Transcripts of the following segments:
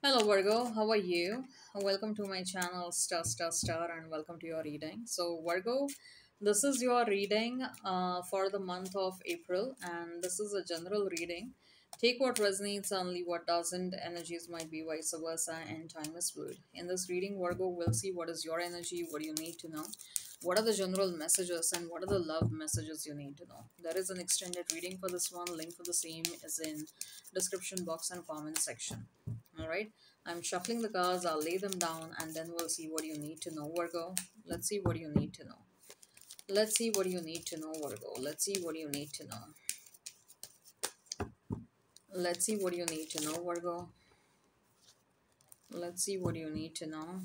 Hello Virgo, how are you? Welcome to my channel Star and welcome to your reading. So Virgo, this is your reading for the month of April and this is a general reading. Take what resonates and leave what doesn't. Energies might be vice versa and time is fluid. In this reading, Virgo will see what is your energy, what you need to know, what are the general messages and what are the love messages you need to know. There is an extended reading for this one. Link for the same is in description box and comment section. All right, I'm shuffling the cards, I'll lay them down, and then we'll see what you need to know, Virgo. Let's see what you need to know. Let's see what you need to know, Virgo. Let's see what you need to know. Let's see what you need to know, Virgo. Let's see what you need to know.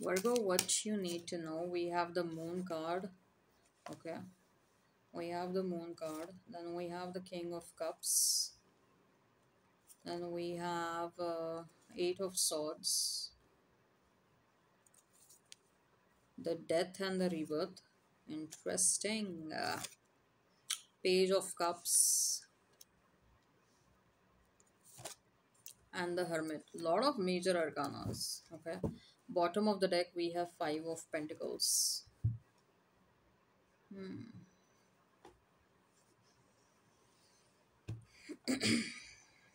Virgo, what you need to know. We have the moon card. Okay. We have the moon card. Then we have the king of cups. Then we have eight of swords. The death and the rebirth. Interesting. Page of cups and the hermit. Lot of major arcanas. Okay. Bottom of the deck we have five of pentacles.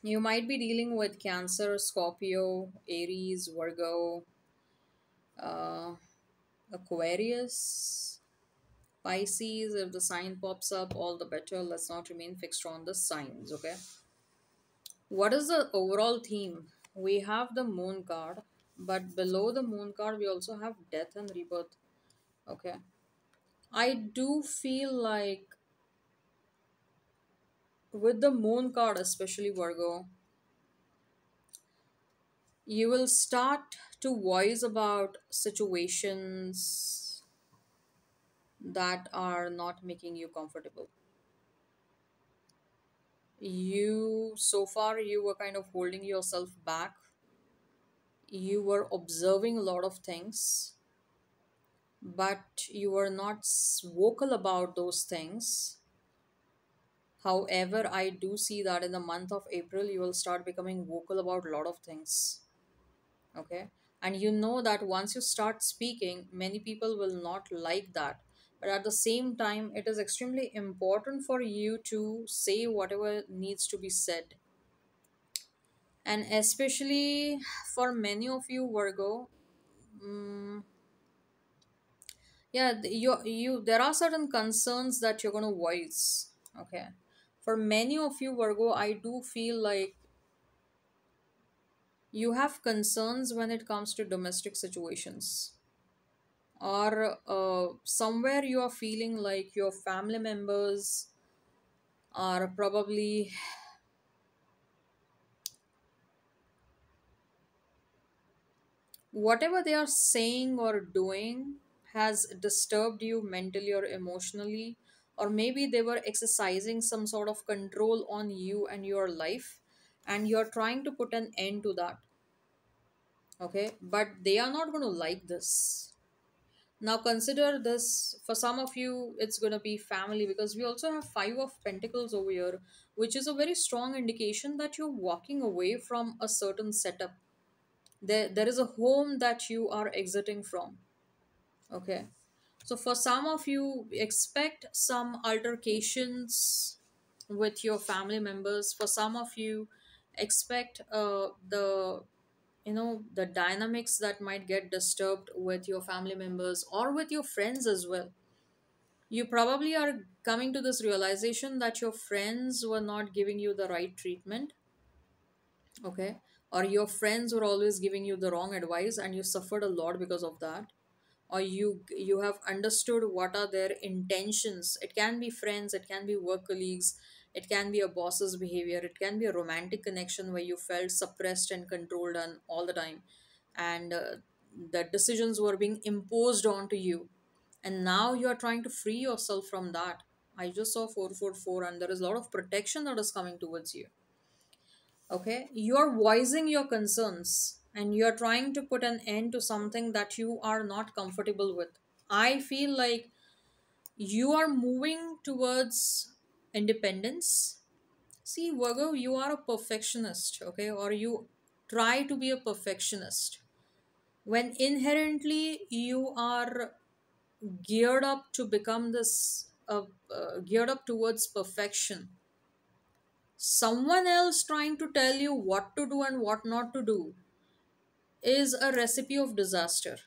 You might be dealing with Cancer, Scorpio, Aries, Virgo, uh, Aquarius, Pisces. If the sign pops up, all the better. Let's not remain fixed on the signs. Okay. What is the overall theme? We have the moon card, but below the moon card, we also have death and rebirth. Okay. I do feel like with the moon card, especially Virgo, you will start to voice about situations that are not making you comfortable. So far, you were kind of holding yourself back. You were observing a lot of things, but you were not vocal about those things. However, I do see that in the month of April, you will start becoming vocal about a lot of things. Okay. And you know that once you start speaking, many people will not like that. But at the same time, it is extremely important for you to say whatever needs to be said. And especially for many of you, Virgo, mm, yeah, there are certain concerns that you're going to voice. Okay. For many of you, Virgo, I do feel like you have concerns when it comes to domestic situations, or somewhere you are feeling like your family members are probably, whatever they are saying or doing has disturbed you mentally or emotionally, or maybe they were exercising some sort of control on you and your life, and you're trying to put an end to that. Okay, but they are not going to like this. Now consider this, for some of you it's going to be family, because we also have five of pentacles over here, which is a very strong indication that you're walking away from a certain setup. There is a home that you are exiting from. Okay. So for some of you, expect some altercations with your family members. For some of you, expect the dynamics that might get disturbed with your family members or with your friends as well. You probably are coming to this realization that your friends were not giving you the right treatment. Okay. Or your friends were always giving you the wrong advice and you suffered a lot because of that. Or you have understood what are their intentions. It can be friends, it can be work colleagues, it can be a boss's behavior, it can be a romantic connection where you felt suppressed and controlled and all the time, and the decisions were being imposed onto you, and now you are trying to free yourself from that. I just saw 444 and there is a lot of protection that is coming towards you. Okay, you're voicing your concerns and you're trying to put an end to something that you are not comfortable with. I feel like you are moving towards independence. See, Virgo, you are a perfectionist, okay, or you try to be a perfectionist when inherently you are geared up to become this, geared up towards perfection. Someone else trying to tell you what to do and what not to do is a recipe of disaster,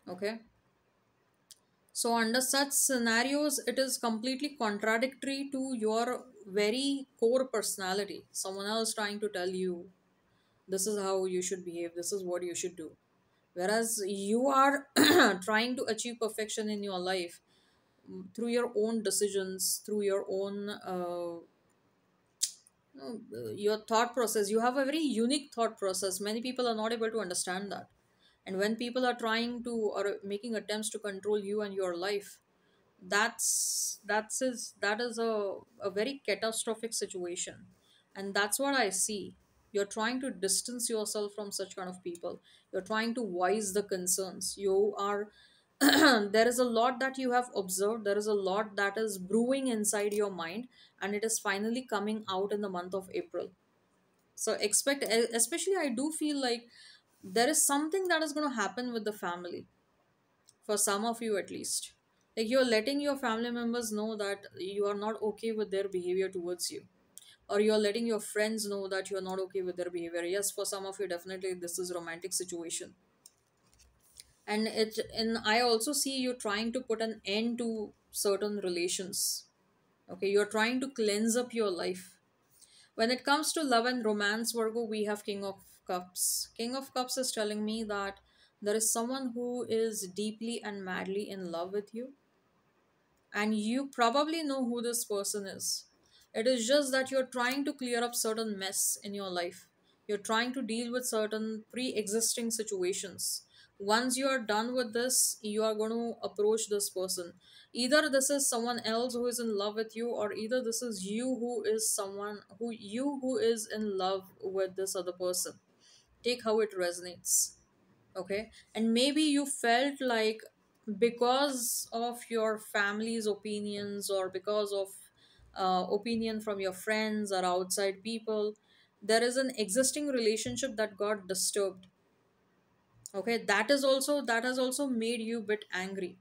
okay. So, under such scenarios, it is completely contradictory to your very core personality. Someone else trying to tell you this is how you should behave, this is what you should do. Whereas you are trying to achieve perfection in your life, through your own decisions, through your own your thought process. You have a very unique thought process. Many people are not able to understand that. And when people are trying to or making attempts to control you and your life, that is a very catastrophic situation. And that's what I see. You're trying to distance yourself from such kind of people. You're trying to voice the concerns. You are there is a lot that you have observed, there is a lot that is brewing inside your mind, and it is finally coming out in the month of April. So expect, especially I do feel like there is something that is going to happen with the family, for some of you at least. Like you're letting your family members know that you are not okay with their behavior towards you, or you're letting your friends know that you're not okay with their behavior. Yes, for some of you definitely this is romantic situation. And I also see you trying to put an end to certain relations. Okay, you're trying to cleanse up your life. When it comes to love and romance, Virgo, we have King of Cups. King of Cups is telling me that there is someone who is deeply and madly in love with you, and you probably know who this person is. It is just that you're trying to clear up certain mess in your life. You're trying to deal with certain pre existing situations. Once you are done with this, you are going to approach this person. Either this is someone else who is in love with you, or either this is you who is someone who is in love with this other person. Take how it resonates. Okay, and maybe you felt like, because of your family's opinions, or because of opinion from your friends or outside people, there is an existing relationship that got disturbed. Okay, that has also made you a bit angry.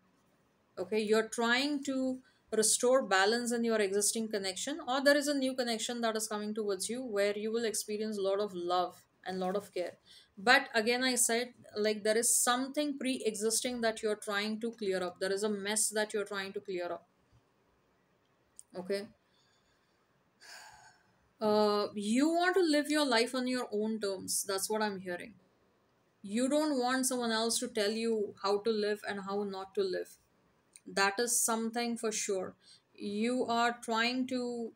Okay, you're trying to restore balance in your existing connection, or there is a new connection that is coming towards you where you will experience a lot of love and a lot of care. But again, I said, like, there is something pre-existing that you're trying to clear up. There is a mess that you're trying to clear up. Okay, you want to live your life on your own terms. That's what I'm hearing. You don't want someone else to tell you how to live and how not to live. That is something for sure. You are trying to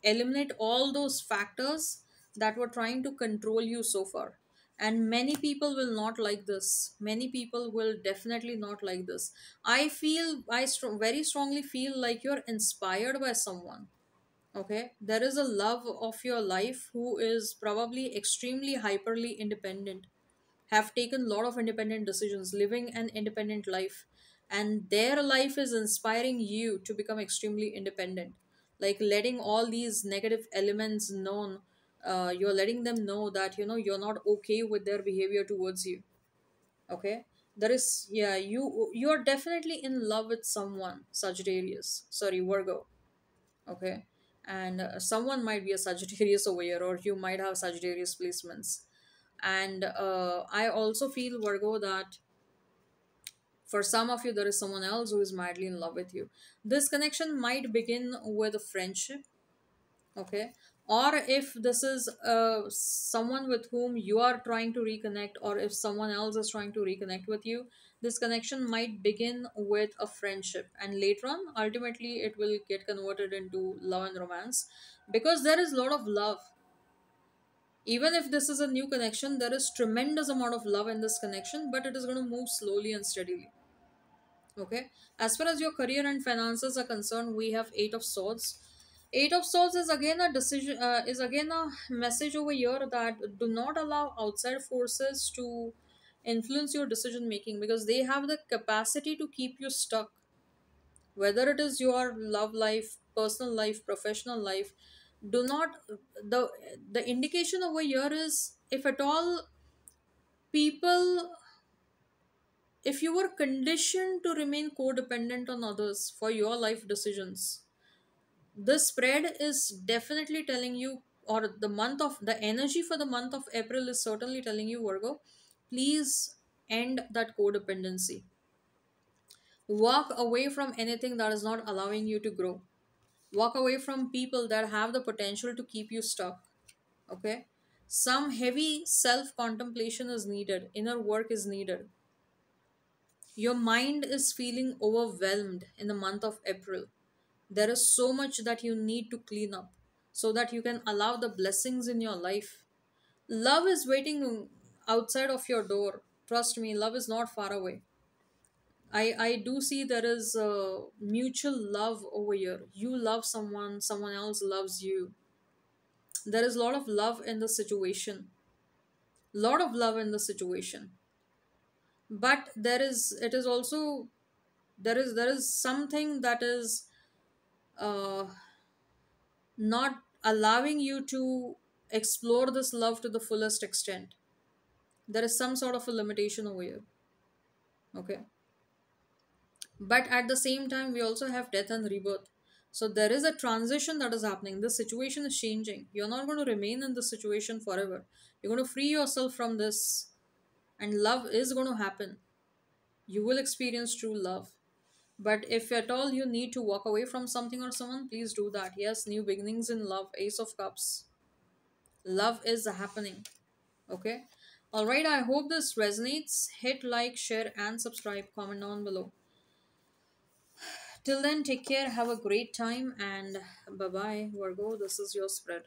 eliminate all those factors that were trying to control you so far. And many people will not like this. Many people will definitely not like this. I feel, very strongly feel like you're inspired by someone. Okay, there is a love of your life who is probably extremely hyperly independent, have taken a lot of independent decisions, living an independent life, and their life is inspiring you to become extremely independent. Like letting all these negative elements known, you're letting them know that you're not okay with their behavior towards you. Okay, there is, yeah, you're definitely in love with someone, Sagittarius. Sorry, Virgo. Okay, and someone might be a Sagittarius over here, or you might have Sagittarius placements. And I also feel, Virgo, that for some of you there is someone else who is madly in love with you. This connection might begin with a friendship. Okay, or if this is someone with whom you are trying to reconnect, or if someone else is trying to reconnect with you, this connection might begin with a friendship, and later on ultimately it will get converted into love and romance, because there is a lot of love. Even if this is a new connection, there is tremendous amount of love in this connection, but it is going to move slowly and steadily. Okay, as far as your career and finances are concerned, we have Eight of Swords. Eight of Swords is again a decision, is again a message over here that do not allow outside forces to influence your decision making, because they have the capacity to keep you stuck. Whether it is your love life, personal life, professional life, Do not, the the indication over here is, if at all people, if you were conditioned to remain codependent on others for your life decisions, this spread is definitely telling you, or the month of the energy for the month of April is certainly telling you, Virgo, please end that codependency. Walk away from anything that is not allowing you to grow. Walk away from people that have the potential to keep you stuck. Okay? Some heavy self contemplation is needed, inner work is needed. Your mind is feeling overwhelmed in the month of April. There is so much that you need to clean up so that you can allow the blessings in your life. Love is waiting outside of your door. Trust me, love is not far away. I do see there is mutual love over here. You love someone, someone else loves you. There is a lot of love in the situation. Lot of love in the situation. But it is also, there is something that is uh, not allowing you to explore this love to the fullest extent. There is some sort of a limitation over here. Okay. But at the same time, we also have death and rebirth. So there is a transition that is happening. The situation is changing. You're not going to remain in this situation forever. You're going to free yourself from this, and love is going to happen. You will experience true love. But if at all you need to walk away from something or someone, please do that. Yes, new beginnings in love, Ace of Cups. Love is happening. Okay. All right. I hope this resonates. Hit like, share, and subscribe. Comment down below. Till then, take care. Have a great time. And bye bye, Virgo. This is your spread.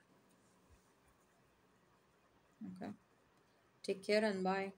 Okay. Take care and bye.